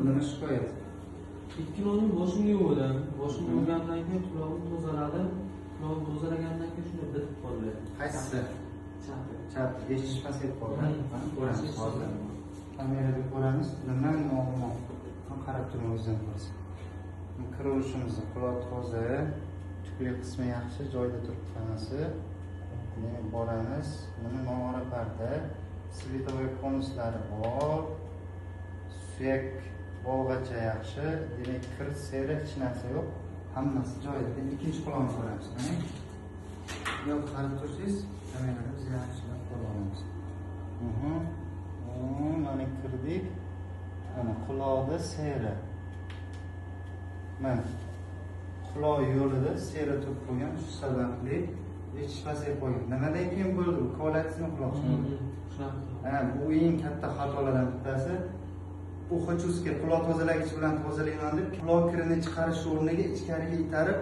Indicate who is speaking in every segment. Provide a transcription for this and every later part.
Speaker 1: nima shikoyat?
Speaker 2: 2 kunning boshimga yuvdim. Boshimga yuvgandan keyin quloqni tozaladim. Quloqni tozalagandan keyin shunday bitib qoldi.
Speaker 1: Qaysi? Chap, eshitish pasayib qoldi. Ko'ramiz hozir. Kamerada ko'ramiz. Nima muammo? Qarab turing o'zidan ko'rasiz. Kiruvishimizni quloq toza, tukli qismi yaxshi, joyida turibdi hammasi. Demak, boramiz. Buni no'g'ri parda, svetовой konuslari bor. Suyak bolg'acha yaxshi. Demak, kir seri hech narsa yo'q. Hammasi joyida. Endi ikkinchi quloqni ko'ramiz. Yo'q, qarab tursangiz, kameramiz yaxshilab ko'ra olamiz. Mana kirdik. Mana quloqda seri. Mana quloq yo'lida seri turib qo'ygan, shu sababli eshitish pasayib qolgan. Nimadan keyin bo'ldi? Ko'latsizmi quloqni? Bu eng katta xatolardan bittasi. Bu xochuski quloq tozalagich bilan tozalayman deb quloq kirini chiqarish o'rniga ichkariga itarib,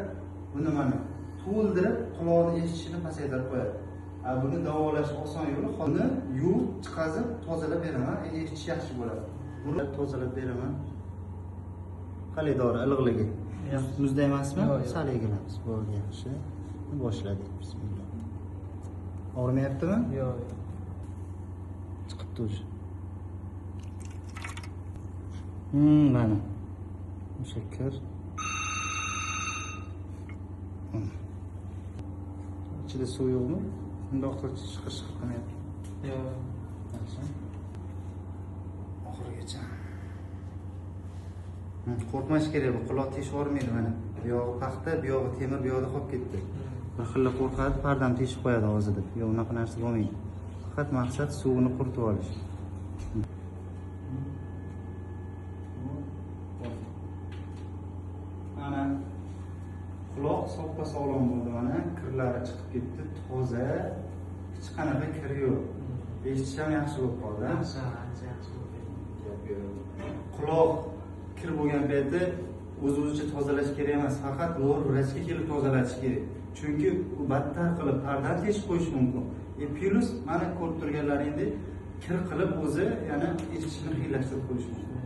Speaker 1: buni mana to'ldirib quloqni eshitishini pasaytirib qo'yadi. Buni davolash oson yo'li, buni yuvib, chiqazib, tozalab beraman, eshitish yaxshi bo'ladi. Buni tozalab beraman. Qalay dori iliqligi? Muzda emasmi? Sal egilamiz. Bo'ldi, yaxshi. Boshladik. Bismillah. Og'rimayaptimi?
Speaker 2: Yo'q.
Speaker 1: Chiqibdi o'sha. Mana. Mushakar. Ichida suv yo'qmi? Bundoq chiqish qilmayapti.
Speaker 2: Yo'q.
Speaker 1: Yaxshi. Oxirigacha. Qo'rqmash kerak, bu quloq teshib yormaydi mana. Bu yog'i paxta, bu yog'i temir, bu yog'ida qolib ketdi. Bir xilla qo'rqadi, pardani teshib qo'yadi og'zida. Yo'q, unaqa narsa bo'lmaydi. Faqat maqsad suvini quritib olish. Mana quloq soppa sog'lom bo'ldi, mana kirlari chiqib ketdi, toza, hech qanaqa kir yo'q. Eshitish ham yaxshi bo'lib qoldi.
Speaker 2: Yaxshi bo'ldi.
Speaker 1: Quloq kir bo'lgan paytda o'z-o'zicha tozalash kerak emas, faqat vrachga kelib tozalash kerak. Chunki u battar qilib pardani teshib qo'yish mumkin. Plus mana ko'rib turganlaringdek kir qilib o'zi yana eshitishni qiynalashtirib qo'yish mumkin.